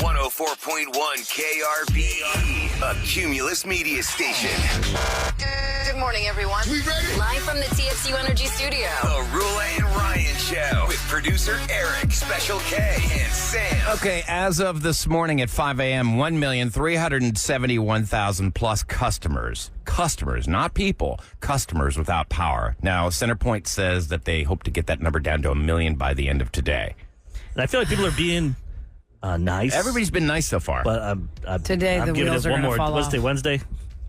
104.1 KRBE, a Cumulus media station. Good morning, everyone. We ready? Live from the TXU Energy Studio. The Roula and Ryan Show with producer Eric, Special K, and Sam. Okay, as of this morning at 5 a.m., 1,371,000 plus customers. Customers, not people. Customers without power. Now, Centerpoint says that they hope to get that number down to 1 million by the end of today. And I feel like people are being nice. Everybody's been nice so far. But Today, I'm the giving wheels it are one going to more. fall What's off. today, Wednesday?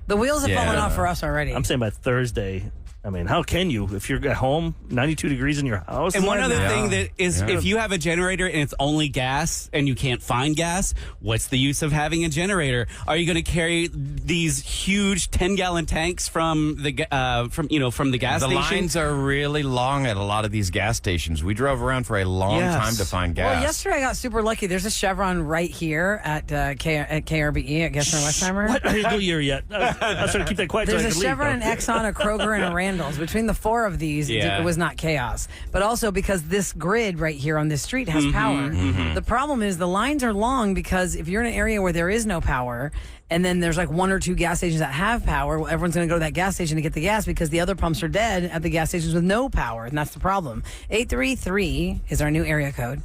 The wheels have fallen off for us already. I'm saying by Thursday. I mean, how can you if you're at home, 92 degrees in your house? And one other thing that is, if you have a generator and it's only gas and you can't find gas, what's the use of having a generator? Are you going to carry these huge 10-gallon tanks from the gas The station? lines are really long at a lot of these gas stations. We drove around for a long time to find gas. Well, yesterday I got super lucky. There's a Chevron right here at KRBE at Gessner Westheimer. What? I didn't go here yet. I was trying to keep that quiet. There's so I a could leave, Chevron, though. an Exxon, a Kroger, and a Randall's. Between the four of these, it was not chaos. But also because this grid right here on this street has power. The problem is the lines are long because if you're in an area where there is no power and then there's like one or two gas stations that have power, well, everyone's going to go to that gas station to get the gas because the other pumps are dead at the gas stations with no power, and that's the problem. 833 is our new area code.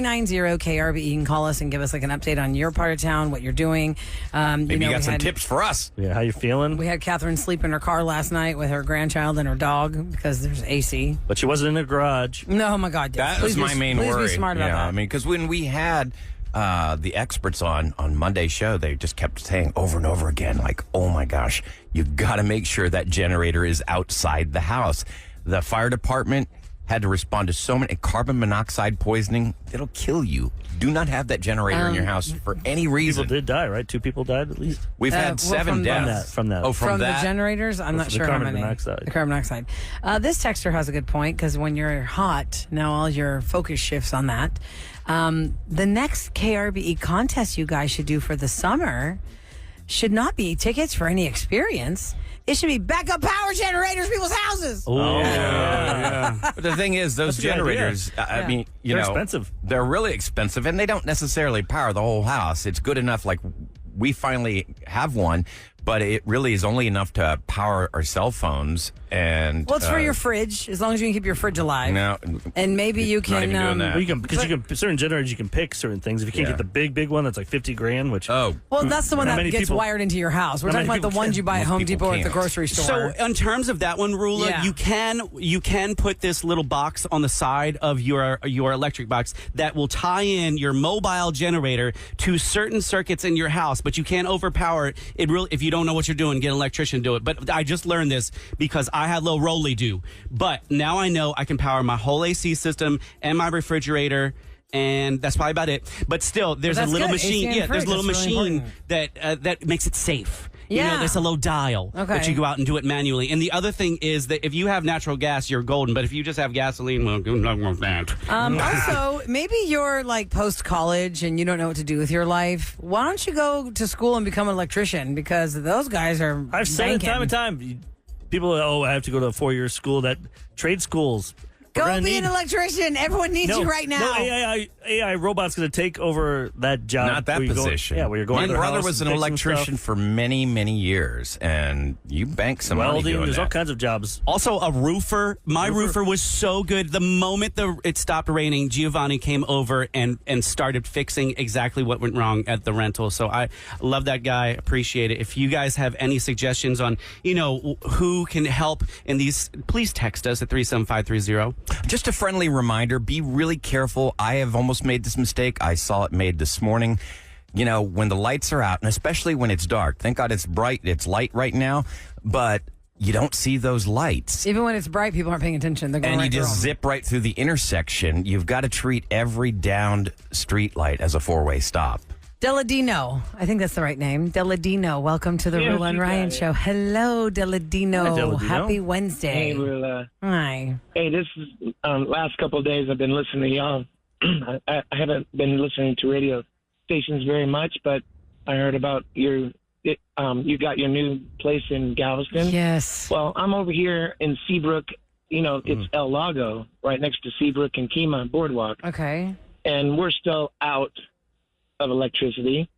390-KRBE. You can call us and give us like an update on your part of town, what you're doing. Maybe you got some tips for us. Yeah, how you feeling? We had Catherine sleep in her car last night with her grandchild and her dog because there's AC. But she wasn't in the garage. No, oh my God. Yes. That was my main worry. Please be smart about that. I mean, because when we had the experts on Monday's show, they just kept saying over and over again, like, oh my gosh, you got to make sure that generator is outside the house. The fire department had to respond to so many carbon monoxide poisoning. It'll kill you. Do not have that generator in your house for any reason. People did die, right? 2 people died at least. We've had 7 deaths. From that. Oh, From that? the generators? I'm not the sure how carbon many. monoxide. The carbon monoxide. This texter has a good point because when you're hot, now all your focus shifts on that. The next KRBE contest you guys should do for the summer should not be tickets for any experience. It should be backup power generators in people's houses. Oh, But the thing is, those That's a good generators, I mean, They're expensive. They're really expensive, and they don't necessarily power the whole house. It's good enough, like we finally have one, but it really is only enough to power our cell phones. And Well, it's for your fridge, as long as you can keep your fridge alive. No, And maybe you not can. even doing that. Well, you can, because certain generators you can pick certain things. If you can't get the big one that's like $50,000, which Oh, Well, that's the one How that many gets people- wired into your house. We're how talking many about the people ones can? you buy at Most Home people Depot or at the can't. grocery So, store. in terms of that one, Roula, Yeah. you can put this little box on the side of your electric box that will tie in your mobile generator to certain circuits in your house, but you can't overpower it. It really, if you don't know what you're doing, get an electrician to do it. But I just learned this because I had low Rolly do. But now I know I can power my whole AC system and my refrigerator. And that's probably about it. But still, there's a that's little good. AC machine. and Yeah, there's a fridge, little that's really machine that makes it safe. You Yeah. know, there's a little dial that Okay. you go out and do it manually. And the other thing is that if you have natural gas, you're golden. But if you just have gasoline, well, good luck with that. Also, maybe you're like post-college and you don't know what to do with your life. Why don't you go to school and become an electrician? Because those guys are I've said it banking. time and time. People, I have to go to a 4-year school. That trade schools. We're Go gonna be need- an electrician. Everyone needs you right now. No, AI robot's going to take over that job. not that where you go- position. where you're going My to their brother house was and an fixing electrician stuff. for many, many years, and you bank some money Welding. doing There's that. all kinds of jobs. Also, a roofer. My roofer was so good. The moment it stopped raining, Giovanni came over and started fixing exactly what went wrong at the rental. So I love that guy. Appreciate it. If you guys have any suggestions on, who can help in these, please text us at 37530. Just a friendly reminder, be really careful. I have almost made this mistake. I saw it made this morning. When the lights are out, and especially when it's dark. Thank God it's bright. It's light right now, but you don't see those lights. Even when it's bright, people aren't paying attention. They're going And right you just through 'em. zip right through the intersection. You've got to treat every downed street light as a 4-way stop. Deladino. I think that's the right name. Deladino. Welcome to the Yes, Roula and you got Ryan it. Show. Hello, Deladino. Hi, Deladino. Happy Wednesday. Hey, Roula. Hi. Hey, this is last couple of days I've been listening to y'all. I haven't been listening to radio stations very much, but I heard about you got your new place in Galveston. Yes. Well, I'm over here in Seabrook. It's El Lago, right next to Seabrook and Kemah Boardwalk, Okay. and we're still out of electricity.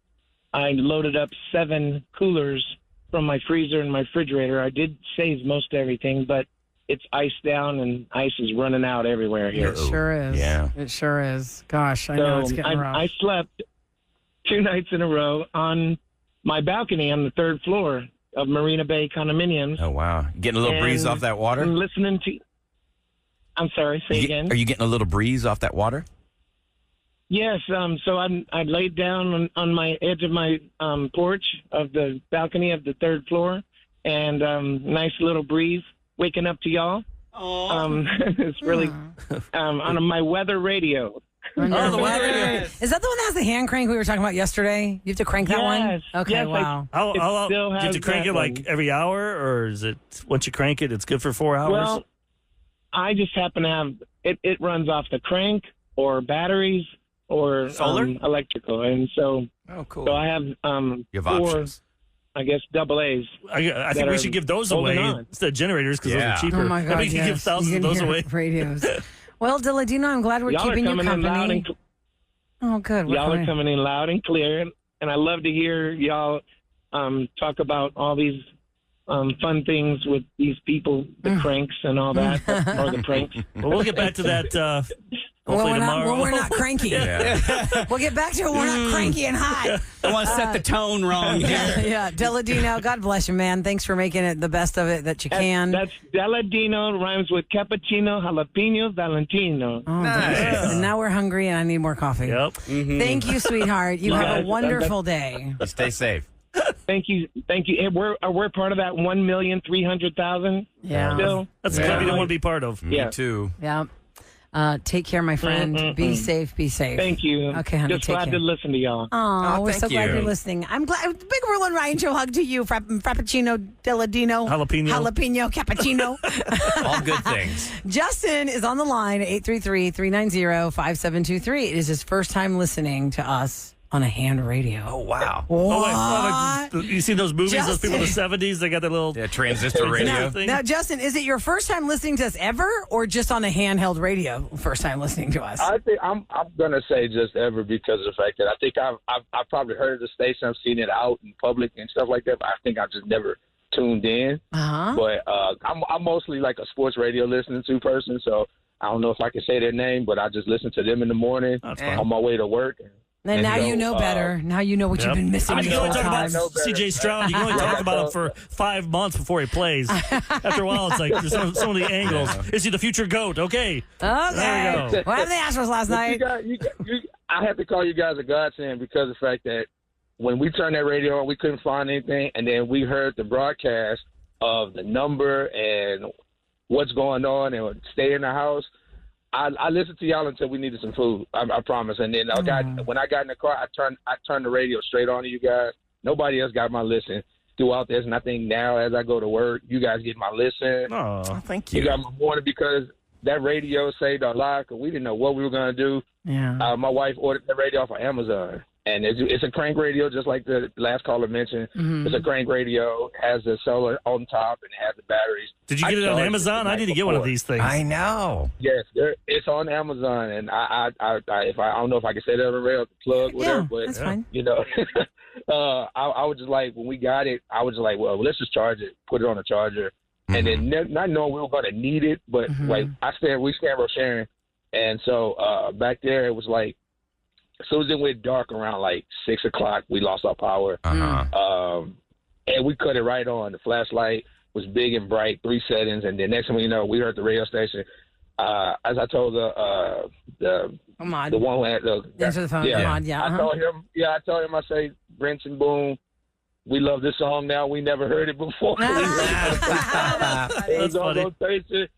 I loaded up 7 coolers from my freezer and my refrigerator. I did save most everything, but it's iced down and ice is running out everywhere here. It sure is. Yeah. It sure is. Gosh, I know it's getting rough. I slept 2 nights in a row on my balcony on the 3rd floor of Marina Bay condominiums. Oh, wow. Getting a little breeze off that water? I'm listening to... I'm sorry, say again. Are you getting a little breeze off that water? Yes, so I laid down on my edge of my porch of the balcony of the 3rd floor, and nice little breeze waking up to y'all. It's really on my weather radio. The weather. Is that the one that has the hand crank we were talking about yesterday? You have to crank that one? Okay, yes, wow. How It do still you have has to crank that it like one. every hour, or is it once you crank it, it's good for 4 hours? Well, I just happen to have it runs off the crank or batteries or Solar? electrical, and so Oh, cool. so I have You have 4, options. I guess, double A's. I think we should give those holding away on. instead of generators because those Yeah. are cheaper. Oh, my God, I think you yes. can give thousands You of can those hear away. Radios. Well, Diladino, I'm glad we're Y'all are keeping you coming in loud company. and Oh, good. We're y'all are coming- coming in loud and clear, and I love to hear y'all talk about all these fun things with these people, the cranks and all that, or the pranks. Well, we'll get back to that hopefully tomorrow. we're not cranky. We'll get back to it. We're not cranky and hot. I want to set the tone wrong here. Yeah. Diladino, God bless you, man. Thanks for making it the best of it that you can. That's Deladino, rhymes with cappuccino, jalapeno, Valentino. Oh, nice. And now we're hungry and I need more coffee. Yep. Thank you, sweetheart. You have a Yes, wonderful day. You stay safe. Thank you. And we're part of that 1,300,000. Yeah. Still. That's a club you don't want to be part of. Me Yeah. too. Yeah. Take care, my friend. Be safe. Be safe. Thank you. Okay, honey. Just take glad care. to listen to y'all. Oh, we're thank so glad you. you're listening. I'm glad. Big Roula and Ryan show hug to you. Frappuccino, Diladino, Jalapeno. cappuccino. All good things. Justin is on the line, 833-390-5723. It is his first time listening to us on a hand radio. Oh, wow. Oh, wait, you see those movies, those people in the Justin. 70s, they got their little Yeah, transistor radio. thing. Now, Justin, is it your first time listening to us ever, or just on a handheld radio first time listening to us? I think I'm gonna say just ever because of the fact that I think I've probably heard of the station, I've seen it out in public and stuff like that, but I think I've just never tuned in. Uh-huh. But I'm mostly like a sports radio listening to person, so I don't know if I can say their name, but I just listen to them in the morning That's fine. on my way to work. And now so, you know better. Now you know what Yep. you've been missing I mean, this you can whole only talk time. about C.J. Stroud. You can only talk about him for 5 months before he plays. After a while, it's like there's so many angles. Is he the future GOAT? Okay. Okay. There you go. What happened to the Astros last night? I have to call you guys a godsend because of the fact that when we turned that radio on, we couldn't find anything, and then we heard the broadcast of the number and what's going on and stay in the house. I listened to y'all until we needed some food. I promise. And then when I got in the car, I turned the radio straight on to you guys. Nobody else got my listen throughout this, and I think now as I go to work, you guys get my listen. Oh, Thank You you. got my morning because that radio saved our life because we didn't know what we were going to do. Yeah. My wife ordered the radio off of Amazon, and it's a crank radio, just like the last caller mentioned. Mm-hmm. It's a crank radio, has the solar on top, and it has the batteries. did you get it on charged Amazon? the I night need to get one of before. these things. I know. Yes, it's on Amazon, and I don't know if I can say that on the rail, plug whatever, Yeah, but that's fine. you know, I was just like, when we got it, I was just like, well, let's just charge it, put it on a charger, and then not knowing we were going to need it, but like we stand row sharing, and so back there it was like, as soon as it went dark around like 6 o'clock, we lost our power, and we cut it right on. The flashlight was big and bright, 3 settings, and then next thing you know, we heard the radio station. As I told the Ahmad. one who had Answer the phone. yeah. Ahmad, yeah. I told him, I say, Brinson Boom, we love this song now. We never heard it before. It was on funny. rotation,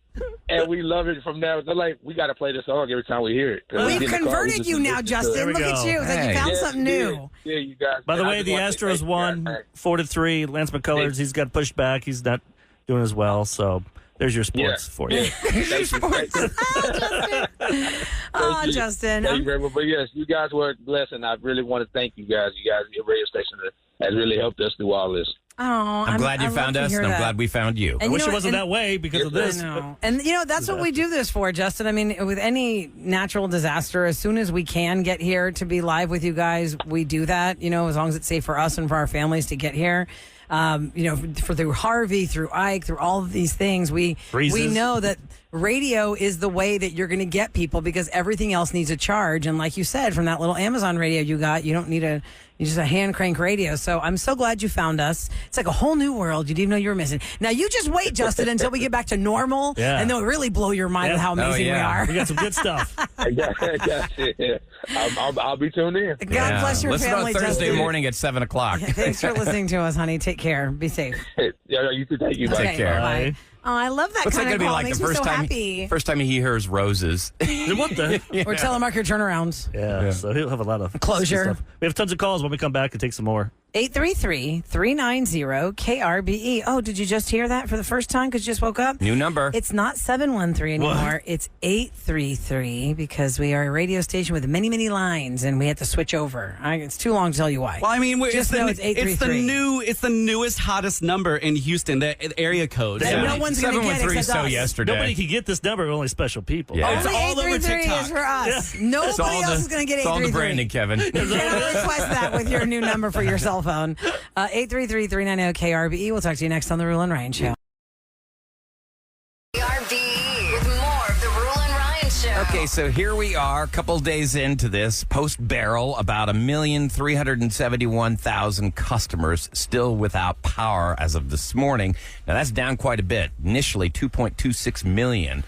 and we love it from now. They're like, we got to play this song every time we hear it. 'Cause we We've get in the car, we converted just you listen now, to Justin. it. There we Look at go. you. It's like you Hey. found Yes, something new. Yeah, you guys. By the I way, just the wanted to Astros thank you won guys. 4-3. Lance McCullers, he's got pushed back. He's not doing as well. So there's your sports for you. Thank you. Oh, you. Justin. Thank you very much. But yes, you guys were blessed, and I really want to thank you guys. You guys, your radio station has really helped us through all this. I'm glad you found us, and I'm glad we found you. I wish it wasn't that way because of this. I know. And, that's what we do this for, Justin. I mean, with any natural disaster, as soon as we can get here to be live with you guys, we do that, as long as it's safe for us and for our families to get here. Through Harvey, through Ike, through all of these things, we know that radio is the way that you're going to get people because everything else needs a charge. And like you said, from that little Amazon radio you got, you don't need just a hand crank radio. So I'm so glad you found us. It's like a whole new world you didn't know you were missing. Now you just wait, Justin, until we get back to normal, and they'll really blow your mind with how amazing we are. We got some good stuff. I'll be tuned in. God bless your family, Listen on Thursday Justin. morning at 7 o'clock. Thanks for listening to us, honey. Take care. Be safe. Yeah, you too. Thank you. Bye. Take care. Bye. Oh, I love that What's that kind of going to be call. like Makes the me first so time? happy. First time he hears roses. What the? We're telemark your turnarounds. Yeah, so he'll have a lot of Closure. stuff. We have tons of calls when we come back and take some more. 833-390-KRBE. Oh, did you just hear that for the first time because you just woke up? New number. It's not 713 anymore. What? It's 833 because we are a radio station with many, many lines and we had to switch over. It's too long to tell you why. Well, I mean, Just know it's 833. It's the newest, hottest number in Houston, the area code. And no one's going to get it 713 except so us. yesterday. Nobody can get this number, only special people. Yeah. It's Only all over 833 TikTok. is for us. It's Nobody all else is going to get It's all the 833. branding, Kevin. You cannot request that with your new number for your cell phone. 833-390-KRBE. We'll talk to you next on the Roula and Ryan Show. KRBE with more of the Roula and Ryan Show. Okay, so here we are, a couple days into this, post Beryl, about 1,371,000 customers still without power as of this morning. Now, that's down quite a bit. Initially, 2.26 million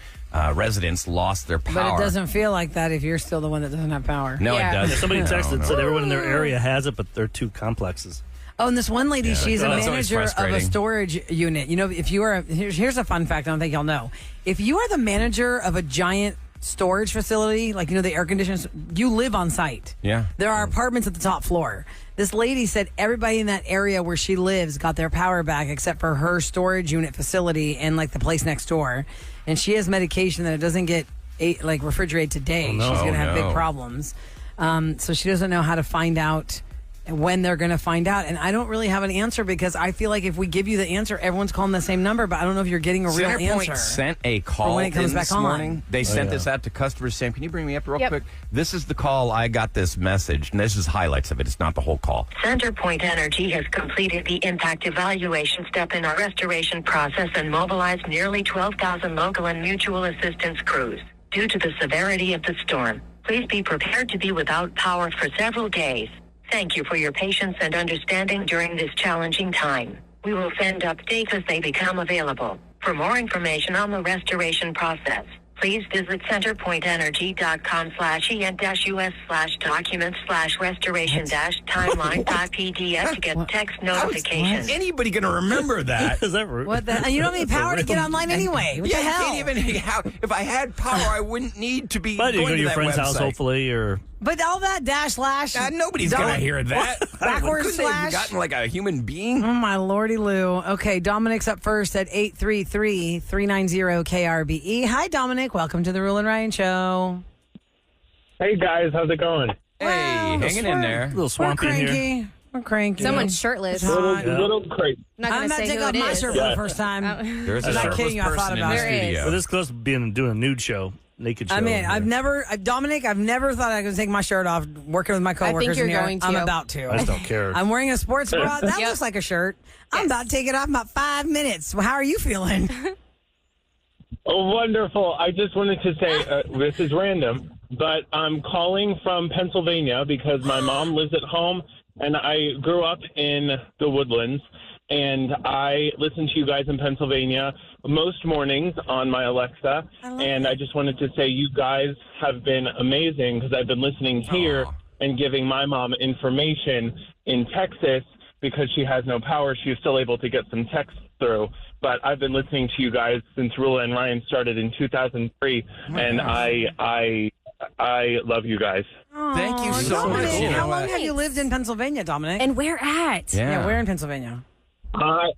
residents lost their power. But it doesn't feel like that if you're still the one that doesn't have power. No, Yeah. it doesn't. Somebody No, texted no. said everyone in their area has it, but they're two complexes. Oh, and this one lady, she's a that's always manager of a frustrating. storage unit. If you are, here's a fun fact I don't think y'all know. If you are the manager of a giant storage facility, like, the air conditioners, you live on site. Yeah. There are apartments at the top floor. This lady said everybody in that area where she lives got their power back except for her storage unit facility and like the place next door. And she has medication that it doesn't get refrigerated today. Oh, no. She's going to Oh, have no. big problems. So she doesn't know how to find out when they're going to find out. And I don't really have an answer because I feel like if we give you the answer, everyone's calling the same number, but I don't know if you're getting a real Centerpoint answer. sent a call when it comes in back this on. morning. They sent this out to customers. Sam, can you bring me up real Yep. quick? This is the call. I got this message, and this is highlights of it. It's not the whole call. CenterPoint Energy has completed the impact evaluation step in our restoration process and mobilized nearly 12,000 local and mutual assistance crews. Due to the severity of the storm, please be prepared to be without power for several days. Thank you for your patience and understanding during this challenging time. We will send updates as they become available. For more information on the restoration process, please visit centerpointenergy.com/en-us/documents/restoration-timeline.pdf to get text notifications. Anybody going to remember that? Is that rude? What the? And you don't need power to get online anyway. What the You hell? can't even. If I had power, I wouldn't need to be But you going go to your that friend's house, website. hopefully, or But all that dash slash. Nobody's going to Don't- hear that. Backwards Couldn't they have slash. gotten like a human being? Oh, my lordy Lou. Okay, Dominic's up first at 833-390-KRBE. Hi, Dominic. Welcome to the Roula and Ryan Show. Hey guys, how's it going? Hey, Well, hanging in there. a little We're swampy in here. cranky. We're cranky. Someone's shirtless. It's hot. Little crazy. I'm not I'm going to about to say take who off it my is. shirt for the first time. There's a I'm not shirtless kidding you, I thought person in about the it. There is. studio. But this close to doing a nude show, naked show. I mean, I've never thought I could take my shirt off working with my coworkers. you're in here. going to. I'm about to. I just don't care. I'm wearing a sports bra. That Yep. looks like a shirt. I'm about to take it off in about 5 minutes. Well, how are you feeling? Oh, wonderful. I just wanted to say, this is random, but I'm calling from Pennsylvania because my mom lives at home, and I grew up in the Woodlands, and I listen to you guys in Pennsylvania most mornings on my Alexa, and I just wanted to say you guys have been amazing because I've been listening here and giving my mom information in Texas because she has no power. She was still able to get some texts through. But I've been listening to you guys since Roula and Ryan started in 2003, and I love you guys. Thank you so Dominic, much. You know how long what? have you lived in Pennsylvania, Dominic? And where at? yeah, where in Pennsylvania? I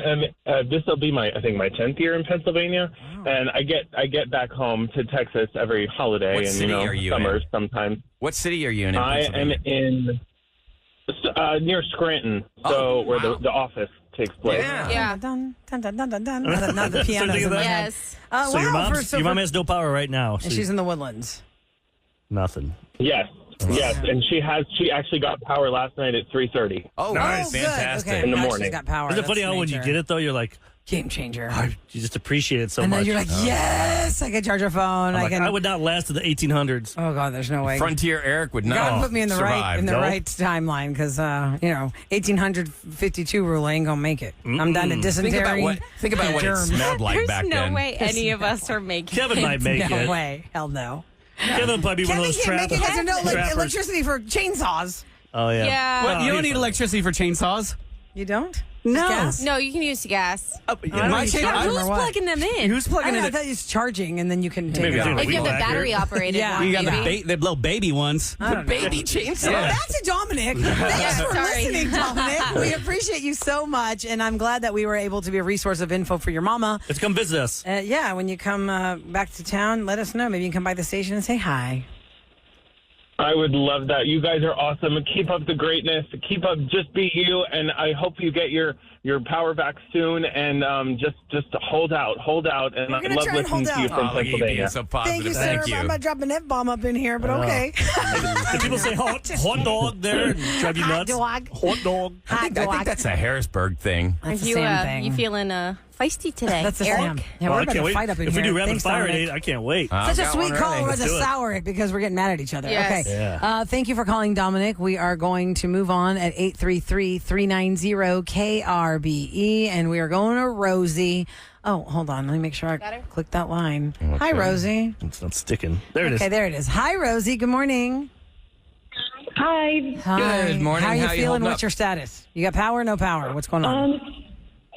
am. This will be my 10th year in Pennsylvania, and I get back home to Texas every holiday What and city are you summers in? sometimes. What city are you in I am Pennsylvania? in near Scranton, so where the office takes place. Yeah. Dun, dun, dun, dun, dun, dun. Not the pianos in my head. Yes. So your mom has no power right now. And she's in the Woodlands. Nothing. Yes, yes, and she actually got power last night at 3:30. Oh, nice. good. Fantastic. Okay, In the now morning. She's got power. Isn't it funny That's how when you major. get it, though, you're like, Game changer. you just appreciate it so And much. then you're like, yes, I can charge a phone. I'm like, can. I would not last to the 1800s. Oh God, there's no way. Frontier Eric would You not gotta put me in the survive. right timeline because 1852 rule ain't gonna make it. I'm done to dysentery. Think about what it germs. smelled like There's back no then. way any of us are making Kevin it. might make No it. way, hell no. Kevin would probably be one of Kevin those can't make it because there's no trappers. electricity for chainsaws. Oh, yeah. Yeah. What, you don't he's need fine. electricity for chainsaws. You don't? No. Gas? No, you can use gas. My use chain- charge. Who's or what? plugging them in? Who's plugging I in? thought it's charging and then you can take Maybe it it's off. in If you have the Weed whacker. battery operated Yeah. one, You got maybe. the little baby ones. I don't know. Baby chainsaw. Yeah. Back to Dominic. Thanks for sorry. listening, Dominic. We appreciate you so much, and I'm glad that we were able to be a resource of info for your mama. Let's come visit us. Yeah, when you come back to town, let us know. Maybe you can come by the station and say hi. I would love that. You guys are awesome. And keep up the greatness. Keep up. Just be you. And I hope you get your power back soon. And just hold out. And We're I gonna love try and listening hold to you out. from Oh, look at you being Pennsylvania. so positive. Thank you, sir. Thank you. I'm about to drop an F-bomb up in here, but okay. Did people say hot dog there and drive you nuts? dog. Hot dog. I think that's a Harrisburg thing. That's the You, same thing. you feeling feisty today, That's the Eric? same. Yeah, Well, we're I about can't to wait. fight up in If here. we do rapid Thanks, fire Dominic. at 8, I can't wait. Such a got sweet one call. ready. We're Let's to do it. sour it because we're getting mad at each other. Yes. Okay. Yeah. Thank you for calling, Dominic. We are going to move on at 833-390-KRBE, and we are going to Rosie. Oh, hold on. Let me make sure I click that line. Hi, Rosie. It's not sticking. There it is. Okay, there it is. Hi, Rosie. Good morning. Hi. Hi. Good morning. How are you How you feeling? holding What's up? your status? You got power or no power? What's going on?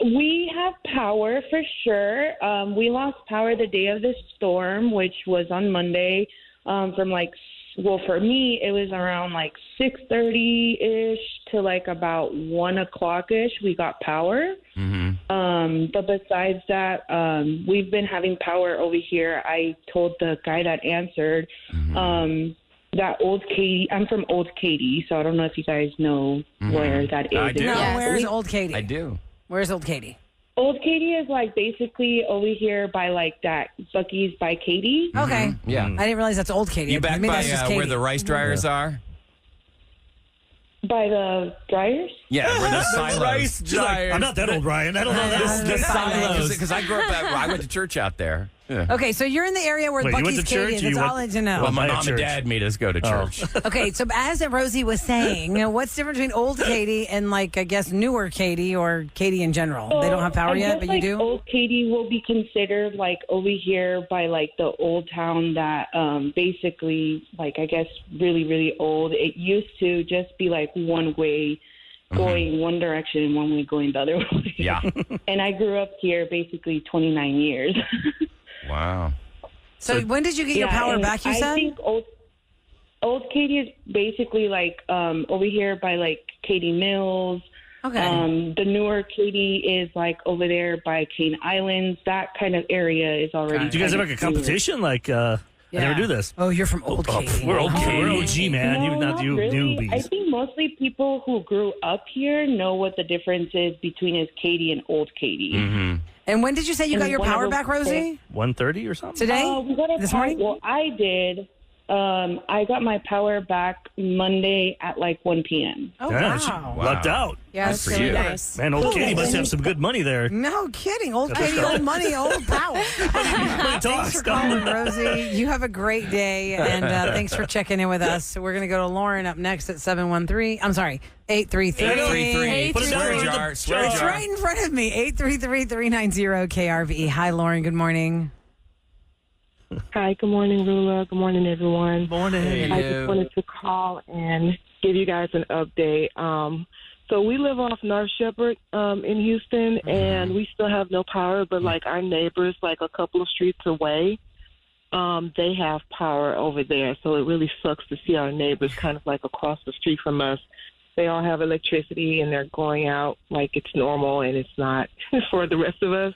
We have power for sure. We lost power the day of the storm, which was on Monday. From for me, it was around 6:30 ish to about 1 o'clock ish. We got power. But besides that, we've been having power over here. I told the guy that answered. That Old Katy, I'm from Old Katy, so I don't know if you guys know where that is. I do. No, Yes. where's Old Katy? I do. Where's Old Katy? Old Katy is basically over here by that Buc-ee's by Katy. Okay. Yeah. I didn't realize that's Old Katy. You back Maybe by that's just where Katy. the rice dryers are? By the dryers? Yeah, where the silos. She's like, I'm not that old, Ryan. I don't know that. The silos. Because I grew up I went to church out there. Yeah. Okay, so you're in the area where Wait, you went Buc-ee's to church Katy is. or you That's all I went- need to know. Well, my By a mom and church. dad made us go to church. Okay, so as Rosie was saying, what's the difference between Old Katy and I guess newer Katy or Katy in general? They don't have power I yet, guess, but you do? Old Katy will be considered over here by the old town that basically I guess really, really old. It used to just be one way going one direction and one way going the other way. Yeah. And I grew up here basically 29 years. Wow. So when did you get your power and back, you I said? think Old Katy is basically over here by Katy Mills. Okay. The newer Katy is over there by Cane Islands. That kind of area is already. Do you guys have a competition? I never do this. Oh, you're from Old Katy. We're old Okay. We're OG, man. No, not you really. newbies. I think mostly people who grew up here know what the difference is between Katy and Old Katy. And when did you say you And got your one of power those back, Rosie? 1:30 or something? Today? We got This power, morning? Well, I did. I got my power back Monday at 1 p.m. Oh, Yeah, she wow. lucked out. Yeah, That's that's for really you. nice. Man, old Katie must have some good money there. No kidding. Old Katy, old money, old power. Thanks for calling, Rosie. You have a great day, and thanks for checking in with us. We're going to go to Lauren up next at 713. I'm sorry, 833. 833. Put it down Swear in the jar. Swear It's jar. right in front of me. 833-390-KRBE. Hi, Lauren. Good morning. Hi, good morning, Roula. Good morning, everyone. Morning. I just wanted to call and give you guys an update. So we live off North Shepherd in Houston, and we still have no power, but our neighbors, a couple of streets away, they have power over there. So it really sucks to see our neighbors kind of across the street from us. They all have electricity, and they're going out like it's normal, and it's not for the rest of us.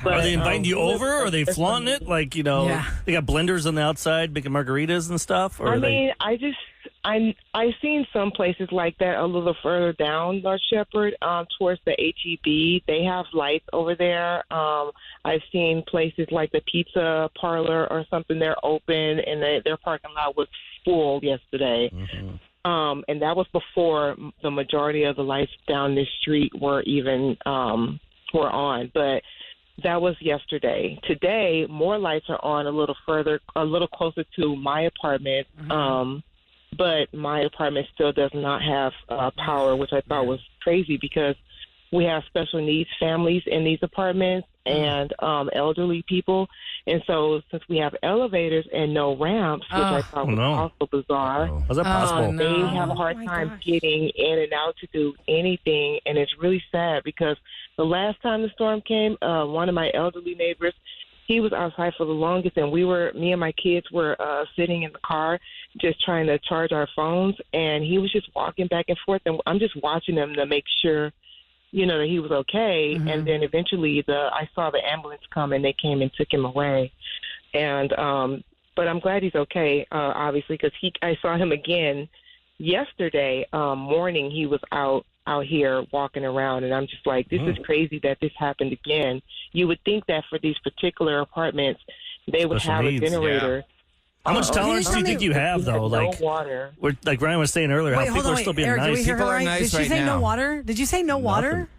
Are they inviting you over? Or are they flaunting it? Yeah. They got blenders on the outside making margaritas and stuff? Or I are they... mean, I've seen some places like that a little further down North Shepherd, towards the HEB. They have lights over there. I've seen places like the pizza parlor or something. They're open, and their parking lot was full yesterday. Mm-hmm. And that was before the majority of the lights down this street were even were on. But that was yesterday. Today, more lights are on a little closer to my apartment. Mm-hmm. But my apartment still does not have power, which I thought was crazy because we have special needs families in these apartments and elderly people. And so since we have elevators and no ramps, which I thought was also bizarre. How's that possible? They have a hard time getting in and out to do anything. And it's really sad because the last time the storm came, one of my elderly neighbors, he was outside for the longest, and me and my kids were sitting in the car just trying to charge our phones, and he was just walking back and forth, and I'm just watching him to make sure, that he was okay. Mm-hmm. And then eventually I saw the ambulance come, and they came and took him away. And but I'm glad he's okay, obviously, because I saw him again yesterday morning. He was out here walking around, and I'm just like, this is crazy that this happened again. You would think that for these particular apartments, they would have a generator. Yeah. How much tolerance do you think you have, though? No water. Like Ryan was saying earlier, how people are still being Eric, nice. People are nice. Did she say no water? Did you say no water?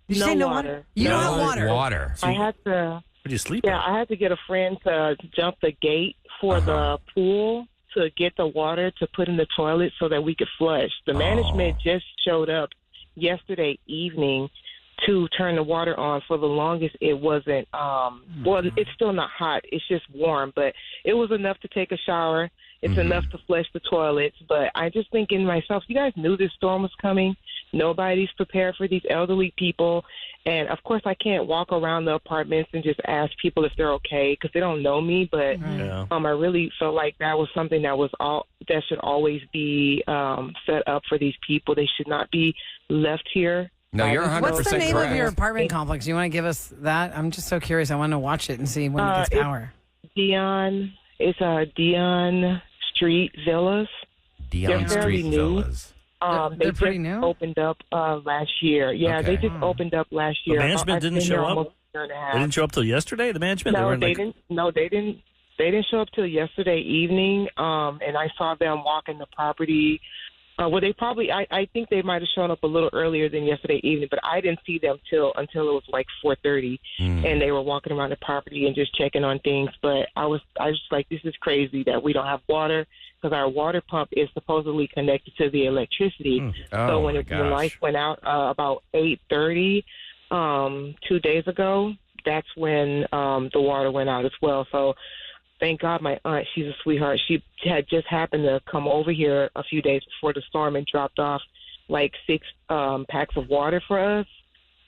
Did you say no water? You don't have water. I had to. Where'd you sleep? Yeah, I had to get a friend to jump the gate for the pool to get the water to put in the toilet so that we could flush. The management just showed up yesterday evening to turn the water on. For the longest, it wasn't, well, it's still not hot. It's just warm, but it was enough to take a shower. It's enough to flush the toilets. But I just think in myself, you guys knew this storm was coming. Nobody's prepared for these elderly people. And, of course, I can't walk around the apartments and just ask people if they're okay because they don't know me. But I really felt like that was something that should always be set up for these people. They should not be left here. No, you're 100% correct. What's the name of your apartment complex? You want to give us that? I'm just so curious. I want to watch it and see when it gets power. It's Dion Street Villas. Dion Street Villas. They're pretty new. Opened up last year. Yeah, they just opened up last year. The management didn't show up? They didn't show up till yesterday, the management? No, they didn't. No, they didn't. They didn't show up till yesterday evening, and I saw them walking the property. Well, they probably, I think they might have shown up a little earlier than yesterday evening, but I didn't see them until it was like 4:30, and they were walking around the property and just checking on things. But I was just like, this is crazy that we don't have water because our water pump is supposedly connected to the electricity. So when the lights went out about 8:30 2 days ago, that's when the water went out as well. So thank God my aunt, she's a sweetheart. She had just happened to come over here a few days before the storm and dropped off like 6 packs of water for us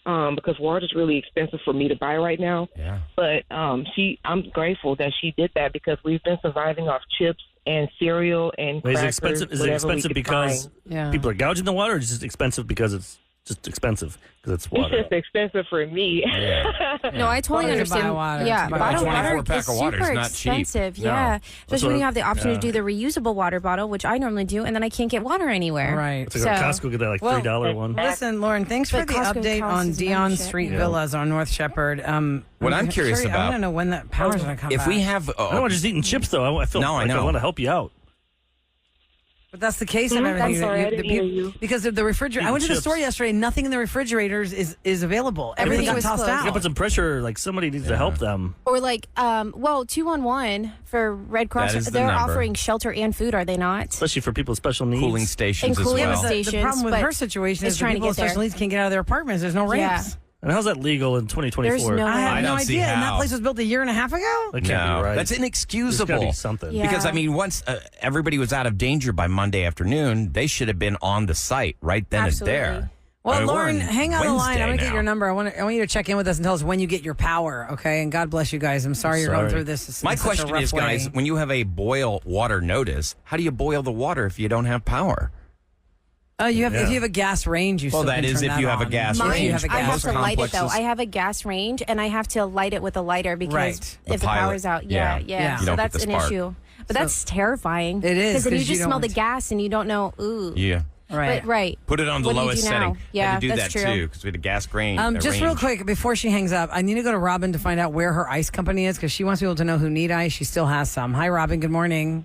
because water is really expensive for me to buy right now. Yeah. But I'm grateful that she did that because we've been surviving off chips and cereal and crackers. Is it expensive because people are gouging the water, or is it expensive because it's just expensive because it's water? It's just expensive for me. Yeah. No, I totally understand. Water. Bottled water pack is of water is super not cheap. expensive. No. Yeah, especially when you have the option to do the reusable water bottle, which I normally do, and then I can't get water anywhere. Right. It's like Costco get that like $3 one. Listen, Lauren, thanks for the update on Dion Street Villas on North Shepherd. What I'm curious about, I want to know when that power's going to come back. if we have, I don't want just eating chips though. I feel like I want to help you out. But that's the case of everything. I'm sorry, I didn't hear you. Because of the refrigerator. I went to the store yesterday. Nothing in the refrigerators is available. Everything got tossed out. You put some pressure. Like somebody needs to help them. Or like, 211 for Red Cross. They're offering shelter and food, are they not? Especially for people with special needs. Cooling stations and as well. Stations, the problem with her situation is that people with special needs can't get out of their apartments. There's no ramps. And how's that legal in 2024? I have no idea. And that place was built a year and a half ago? That can't be right. That's inexcusable. There's gotta be something. Yeah. Because, I mean, once everybody was out of danger by Monday afternoon, they should have been on the site right then and there. Well, Lauren, hang on the line. I'm going to get your number. I want you to check in with us and tell us when you get your power, okay? And God bless you guys. I'm sorry you're going through this. My question is, guys, when you have a boil water notice, how do you boil the water if you don't have power? If you have a gas range, that is if you have a gas range. I have to light it though. I have a gas range and I have to light it with a lighter because if the power's out, yeah. So that's an issue. But that's terrifying. It is. Because then you just smell the gas and you don't know, ooh. Yeah. Right. But, right. Put it on the What do you lowest do now? setting. Yeah, Had to do that's that true. too because we had a gas grain. Just real quick, before she hangs up, I need to go to Robin to find out where her ice company is because she wants people to know who need ice. She still has some. Hi, Robin. Good morning.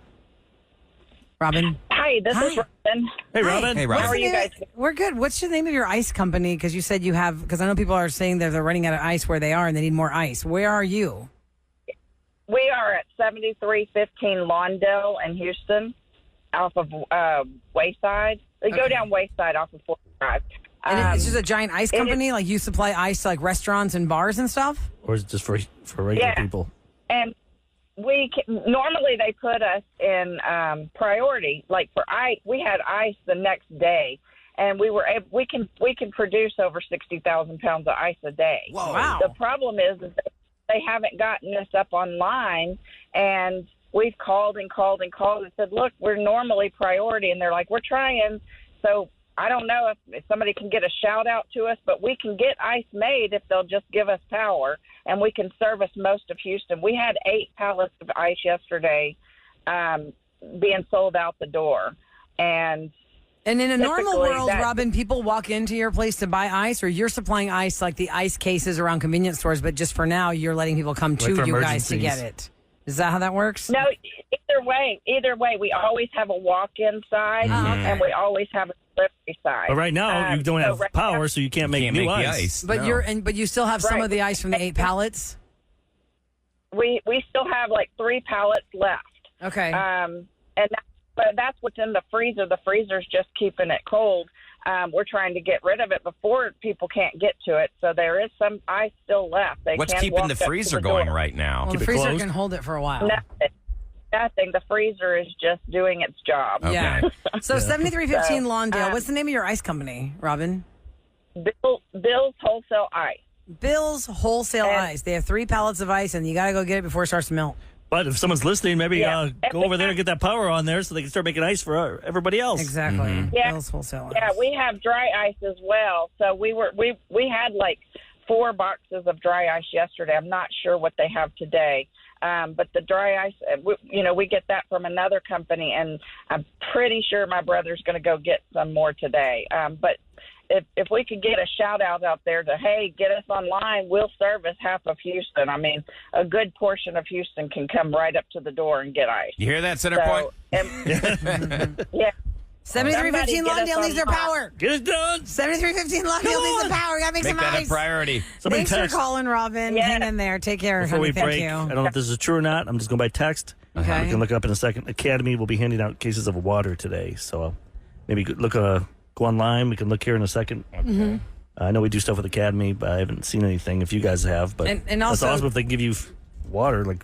Robin. Hi, this is Robin. Hey, Robin. Hey, Robin. How are you guys? We're good. What's the name of your ice company? Because you said you have, because I know people are saying that they're running out of ice where they are and they need more ice. Where are you? We are at 7315 Lawndale in Houston, off of Wayside. They go down Wayside off of 45. And it's just a giant ice company? Like you supply ice to like restaurants and bars and stuff? Or is it just for regular people? And normally they put us in priority. Like for ice, we had ice the next day, and we can produce over 60,000 pounds of ice a day. Whoa. Wow. The problem is that they haven't gotten us up online, and we've called and said, look, we're normally priority, and they're like, we're trying. So I don't know if somebody can get a shout out to us, but we can get ice made if they'll just give us power, and we can service most of Houston. We had 8 pallets of ice yesterday being sold out the door. And in a normal world, Robin, people walk into your place to buy ice, or you're supplying ice like the ice cases around convenience stores, but just for now, you're letting people come to you guys to get it. Is that how that works? No, either way, we always have a walk-in side, and we always have a delivery side. But right now, you don't have power, so you can't make new ice. But but you still have some of the ice from the 8 pallets? We still have like 3 pallets left. Okay. But that's what's in the freezer. The freezer's just keeping it cold. We're trying to get rid of it before people can't get to it. So there is some ice still left. What's keeping the freezer going right now? Well, the freezer can hold it for a while. Nothing. The freezer is just doing its job. Okay. Yeah. So 7315 Lawndale. What's the name of your ice company, Robin? Bill's Wholesale Ice. Bill's Wholesale Ice. They have 3 pallets of ice, and you got to go get it before it starts to melt. But if someone's listening, maybe go over there and get that power on there so they can start making ice for everybody else. Exactly. Yeah. Bill's Wholesale Ice. Yeah, we have dry ice as well. So we had like 4 boxes of dry ice yesterday. I'm not sure what they have today. But the dry ice, we get that from another company, and I'm pretty sure my brother's going to go get some more today. But if we could get a shout out there to, hey, get us online, we'll service half of Houston. I mean, a good portion of Houston can come right up to the door and get ice. You hear that, Center Point? Yeah. 7315 Lawndale needs their power. Get it done. 7315 Lawndale needs the power. We got to make some that ice. a priority. Thanks for calling, Robin. Hang in there. Take care. Before we Thank break, you. I don't know if this is true or not. I'm just going by text. Okay. We can look it up in a second. Academy will be handing out cases of water today. So maybe go online. We can look here in a second. Okay. I know we do stuff with Academy, but I haven't seen anything if you guys have. But and also, that's awesome if they give you water, like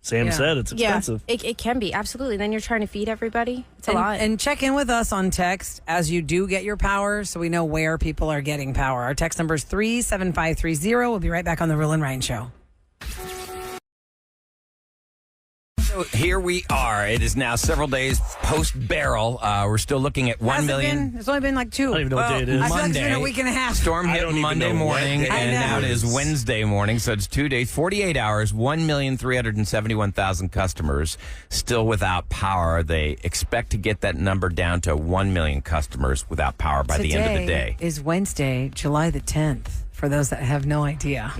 Sam said. It's expensive. Yeah, it can be. Absolutely. Then you're trying to feed everybody. It's a lot. And check in with us on text as you do get your power so we know where people are getting power. Our text number is 37530. We'll be right back on the Roula and Ryan Show. So here we are. It is now several days post Beryl. We're still looking at 1 million. It's only been like 2. I don't even know what day it is. I feel like it's been a week and a half. Storm hit Monday morning, and now it is Wednesday morning. So it's 2 days, 48 hours, 1,371,000 customers still without power. They expect to get that number down to 1 million customers without power by the end of the day. Is Wednesday, July the 10th. For those that have no idea,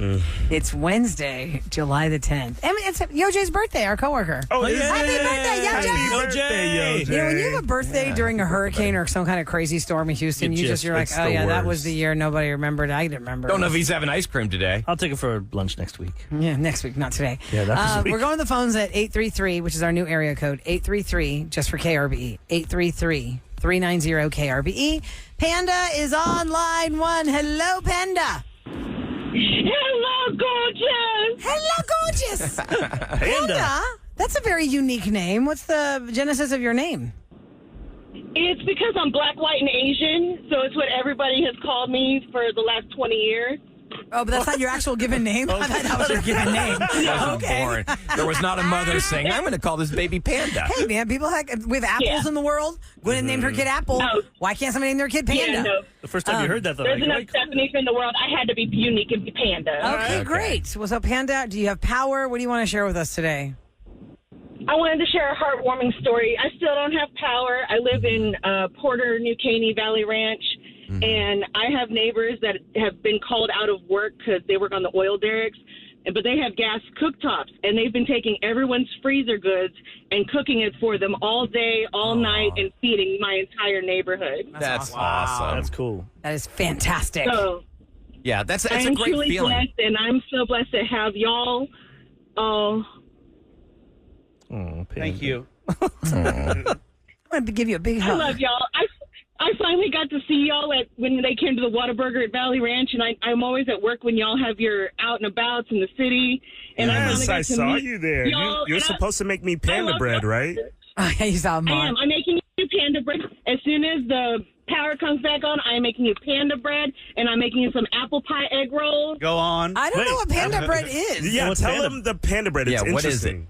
it's Wednesday, July the 10th. I mean, it's Yojay's birthday, our coworker. Oh, yeah. Happy birthday, Yojay! Happy birthday, Yojay! You know, when you have a birthday during a hurricane or some kind of crazy storm in Houston, you're like, oh, yeah, that was the year nobody remembered. I didn't remember. Don't know if he's having ice cream today. I'll take it for lunch next week. Yeah, next week, not today. Yeah, that's we're going to the phones at 833, which is our new area code, 833, just for KRBE, 833-390-KRBE. Panda is on line 1. Hello, Panda. Hello, gorgeous. Hello, gorgeous. Panda. That's a very unique name. What's the genesis of your name? It's because I'm black, white, and Asian, so it's what everybody has called me for the last 20 years. Oh, but that's not your actual given name? I thought that was your given name. Born. There was not a mother saying, I'm going to call this baby Panda. Hey, man, people with apples in the world. Gwen named her kid Apple. No. Why can't somebody name their kid Panda? Yeah, no. The first time you heard that, though. There's enough Stephanies in the world. I had to be unique and be Panda. Okay, great. Well, so Panda, do you have power? What do you want to share with us today? I wanted to share a heartwarming story. I still don't have power. I live in Porter, New Caney Valley Ranch, and I have neighbors that have been called out of work because they work on the oil derricks, but they have gas cooktops, and they've been taking everyone's freezer goods and cooking it for them all day, all night, and feeding my entire neighborhood. That's awesome. That's cool. That is fantastic. So Yeah, that's a I'm great truly feeling. blessed, and I'm so blessed to have y'all. Thank you. I want to give you a big I hug. love y'all. I finally got to see y'all when they came to the Whataburger at Valley Ranch, and I'm always at work when y'all have your out and abouts in the city. And Yes, I I saw you there. You're supposed to make me panda bread, right? You saw him. I am. I'm making you panda bread. As soon as the power comes back on, I'm making you panda bread, and I'm making you some apple pie egg rolls. Go on. I don't know what panda bread is. Yeah, tell them the panda bread. It's what is it? interesting.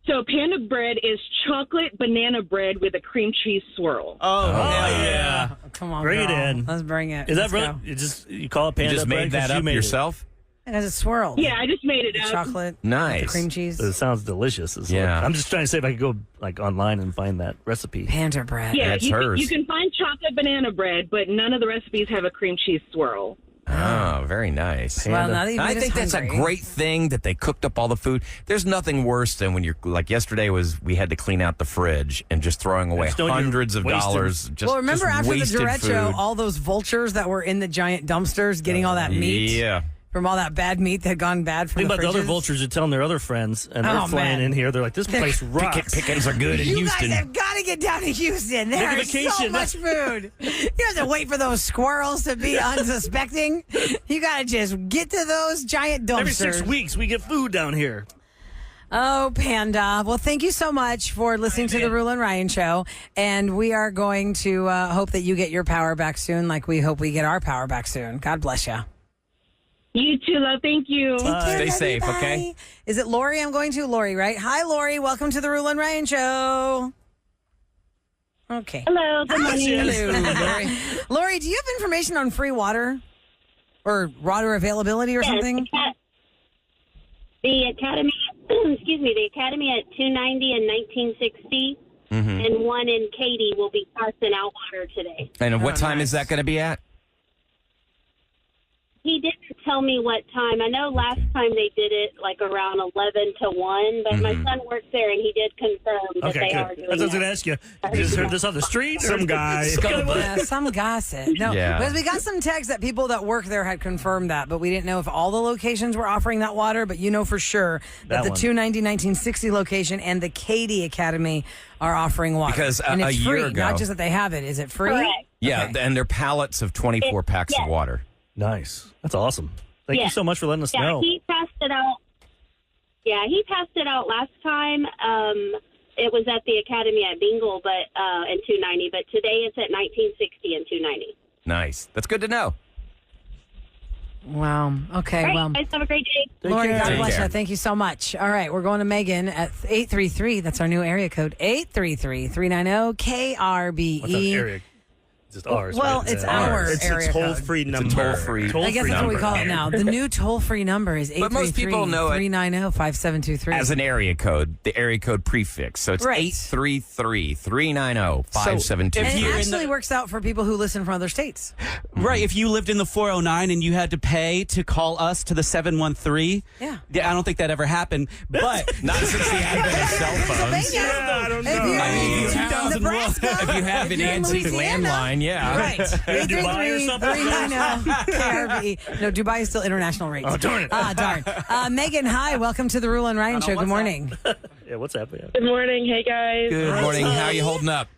So panda bread is chocolate banana bread with a cream cheese swirl. Oh, yeah. Come on, Bring it girl. in. Let's bring it. Is Let's that really? go. You call it panda You just bread made that 'cause you up made it. yourself? It has a swirl. Yeah, I just made it up. Chocolate. Nice. With the cream cheese. It sounds delicious. Yeah. I'm just trying to see if I could go online and find that recipe. Panda bread. Yeah, That's you hers. can find chocolate banana bread, but none of the recipes have a cream cheese swirl. Oh, very nice. Well, now that you've I made us think that's a hungry. great thing that they cooked up all the food. There's nothing worse than when you're like yesterday we had to clean out the fridge and just throwing away Just don't hundreds of wasted- dollars. Just, Well, remember just after the wasted derecho, food. all those vultures that were in the giant dumpsters getting all that meat Yeah. from all that bad meat that had gone bad from Think about the other fridges? vultures are telling their other friends, and they're Oh, flying man. in here. They're like, "This place rocks." Pickings are good in You Houston. guys have got to get down to Houston. Take a There is so vacation. much food. You don't have to wait for those squirrels to be unsuspecting. You got to just get to those giant dumpsters. Every 6 weeks, we get food down here. Oh, Panda. Well, thank you so much for listening to the Roula and Ryan show. And we are going to hope that you get your power back soon, like we hope we get our power back soon. God bless you. You too, love. Thank you. Take care, Stay baby. safe, Bye. okay? Is it Lori I'm going to? Lori, right? Hi, Lori. Welcome to the Roula and Ryan show. Okay. Hello. Good morning. Hello, Lori. Lori, do you have information on free water or water availability or something? The Academy, the Academy at 290 and 1960, and one in Katy will be passing out water today. And what time is that going to be at? He didn't tell me what time. I know last time they did it like around 11 to 1, but my son works there and he did confirm that Okay, they good. are doing That's what I was that. going to ask you. You just heard this on the street? Some guy. Yeah, some gossip. No, Yeah. because we got some texts that people that work there had confirmed that, but we didn't know if all the locations were offering that water. But you know for sure that the one. 290-1960 location and the Katy Academy are offering water. Because and it's a year free, ago- not just that they have it. Is it free? Correct. Yeah, and they're pallets of 24 packs of water. Nice. That's awesome. Thank you Yeah. so much for letting us Yeah, know. he passed it out. Yeah, he passed it out last time. It was at the Academy at Bingle, but in 290. But today it's at 1960 and 290. Nice. That's good to know. Wow. Okay. All right, Well, guys, have a great day. Lori, God Take bless care. you. Thank you so much. All right, we're going to Megan at 833. That's our new area code. 833-390 KRBE. What's that area? Just ours. Well, right? it's Yeah. our It's area a code. toll-free It's number. a toll-free. I guess that's what we call it now. The new toll-free number is But most people know it 833-390-5723. as an area code, the area code prefix. So it's Right. 833-390-5723. And it you're in actually works out for people who listen from other states. Right. If you lived in the 409 and you had to pay to call us to the 713, Yeah. I don't think that ever happened. But Not since the advent of cell phones. Yeah, I don't know. I mean, if you have, Nebraska, if you have an you're in antique Louisiana. landline, yeah. Right. Dubai or something? 833-390 KRBE. No, Dubai is still international rates. Oh, darn it. Darn. Megan, hi. Welcome to the Roula and Ryan show. Good morning. Yeah, what's happening? Good morning. Hey, guys. Good morning. How are you holding up?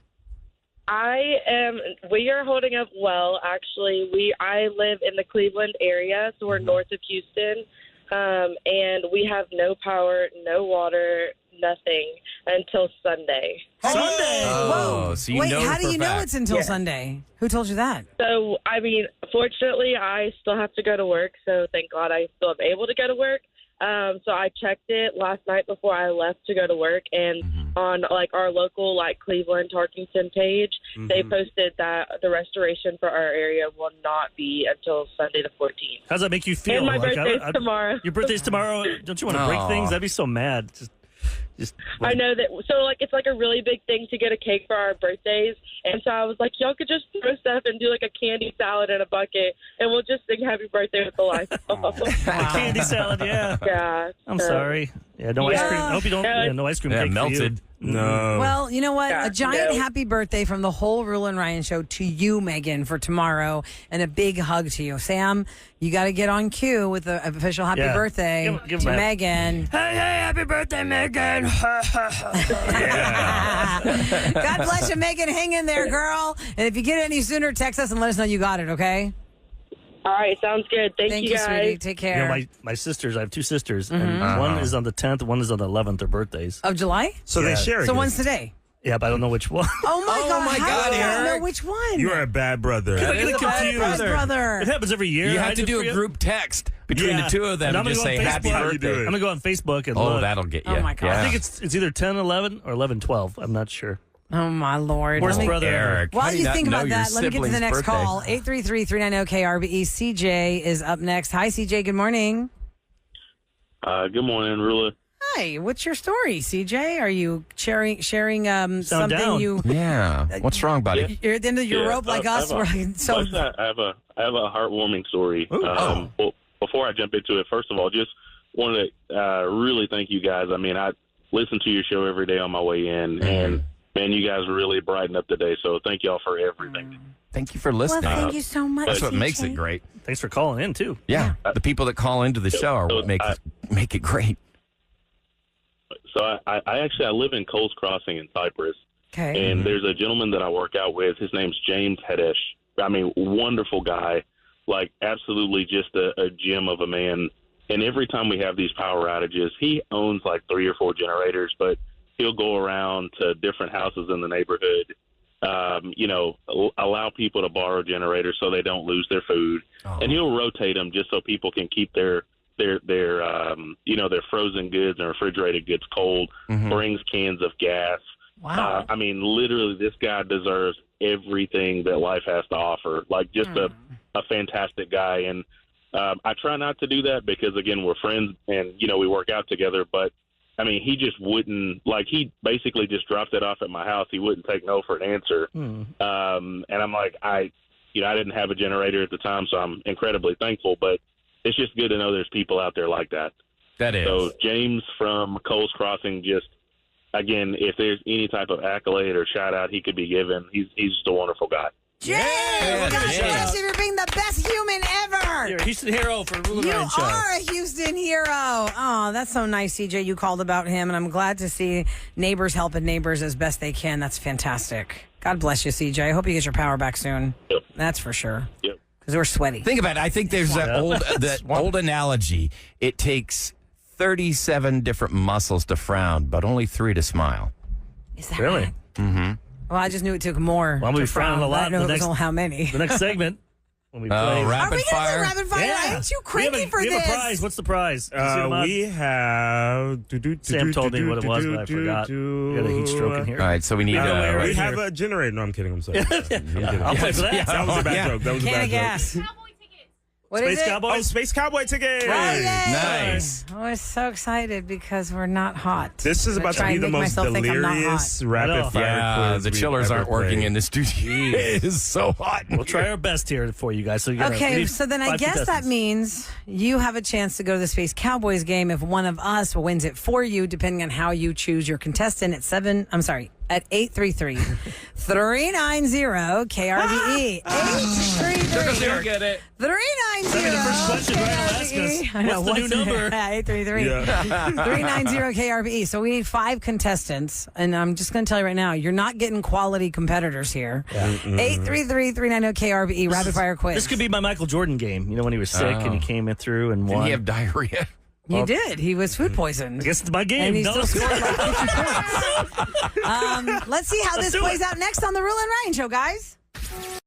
We are holding up well, actually. I live in the Cleveland area, so we're north of Houston, and we have no power, no water, nothing until Sunday. Sunday! Oh, so you Wait, know how for do a you know fact. it's until Sunday? Who told you that? So, I mean, fortunately, I still have to go to work, so thank God I still am able to go to work. So I checked it last night before I left to go to work, and on like our local Cleveland Tarkington page, they posted that the restoration for our area will not be until Sunday the 14th. How does that make you feel? And my Like, birthday's tomorrow. Your birthday's tomorrow. Don't you want to break Aw. things? I'd be so mad. Just I know that. So, like, it's like a really big thing to get a cake for our birthdays. And so I was like, y'all could just throw stuff and do like a candy salad in a bucket, and we'll just sing happy birthday with the lights. Candy salad, yeah. Yeah. I'm sorry. Yeah, no ice cream. I hope you don't. Yeah, no ice cream cake melted. No. Well, you know what? A giant happy birthday from the whole Roula and Ryan show to you, Megan, for tomorrow, and a big hug to you. Sam, you got to get on cue with the official happy birthday give to him Megan. Hey, happy birthday, Megan. God bless you, Megan. Hang in there, girl. And if you get it any sooner, text us and let us know you got it, okay? All right, sounds good. Thank you guys. Sweetie. Take care. You know, my sisters, I have two sisters, and one is on the 10th, one is on the 11th, their birthdays. Of July? So they share. So one's today? Yeah, but I don't know which one. Oh, my God. How do you Eric. know which one? You are a bad brother. I get confused. Brother. It happens every year. You have to do a group text between the two of them and just say happy birthday. I'm going to go on Facebook and Oh, look. that'll get you. Oh, my God. Yeah. I think it's either 10-11 or 11-12. I'm not sure. Oh, my Lord. Worst brother Eric. While How do you not think know about your that, let me get to the sibling's next birthday? call. 833-390-KRBE. CJ is up next. Hi, CJ. Good morning. Good morning, Roula. Hi. What's your story, CJ? Are you sharing something down. you... Yeah. What's wrong, buddy? You're at the end of your rope like us? I have a heartwarming story. Well, before I jump into it, first of all, just want to really thank you guys. I mean, I listen to your show every day on my way in, and man, you guys really brighten up the day. So thank y'all for everything. Thank you for listening. Well, thank you so much. That's what CJ. makes it great. Thanks for calling in, too. Yeah. The people that call into the show are what make it great. So I live in Coles Crossing in Cyprus. Okay. And there's a gentleman that I work out with. His name's James Hedesh. I mean, wonderful guy. Like, absolutely just a gem of a man. And every time we have these power outages, he owns like 3 or 4 generators, but he'll go around to different houses in the neighborhood, allow people to borrow generators so they don't lose their food. Oh. And he'll rotate them just so people can keep their frozen goods and refrigerated goods cold, brings cans of gas. Wow. I mean, literally, this guy deserves everything that life has to offer. Like, just a fantastic guy. And I try not to do that because, again, we're friends and, we work out together. But, I mean, he just wouldn't, like, he basically just dropped it off at my house. He wouldn't take no for an answer. And I'm like, I didn't have a generator at the time, so I'm incredibly thankful. But it's just good to know there's people out there like that. That is. So James from Coles Crossing, just, again, if there's any type of accolade or shout out he could be given, he's just a wonderful guy. James, God bless you for being the best human ever. You're a Houston hero for Roula You Ryan Show. are a Houston hero. Oh, that's so nice, CJ. You called about him, and I'm glad to see neighbors helping neighbors as best they can. That's fantastic. God bless you, CJ. I hope you get your power back soon. Yep. That's for sure. Yep. Because we're sweaty. Think about it. I think there's that old analogy. It takes 37 different muscles to frown, but only 3 to smile. Is that Really? right? Mm-hmm. Well, I just knew it took more. Well, I'm going to to be frowning frown. a lot. I don't know how many. The next segment. When we play. Are rapid we going to fire. do rapid fire? Yeah. Ain't you cranky for we this? have a prize. What's the prize? We have. Sam told me what it was, but I forgot. We got a heat stroke in here. All right, so we need we have a generator. No, I'm kidding. I'm sorry. I'm kidding. I'll play for that. Yeah. That was a bad joke. That was a Can bad of joke. gas. What Space is it? Cowboys? Oh, Space Cowboy tickets! Oh, yay. Nice. Oh, we're so excited because we're not hot. This is I'm about to trying be the make most myself think I'm not delirious hot. rapid fire Yeah, quiz the we've chillers ever aren't working played. in the studio. It is so hot. We'll try our best here for you guys. So you Okay, so then I guess that means you have a chance to go to the Space Cowboys game if one of us wins it for you, depending on how you choose your contestant at 833-390-KRBE. 833 get it. 390 first question, Ryan will ask us, I know, what's the new number? 833 390-KRBE. So we need 5 contestants, and I'm just going to tell you right now, you're not getting quality competitors here. 833-390-KRBE, rapid fire quiz. This could be my Michael Jordan game. You know, when he was sick and he came in through and won. Did he have diarrhea? You did. He was food poisoned. I guess it's my game. And he No. still scored like 50 points. Let's see how this plays out next on the Roula and Ryan Show, guys.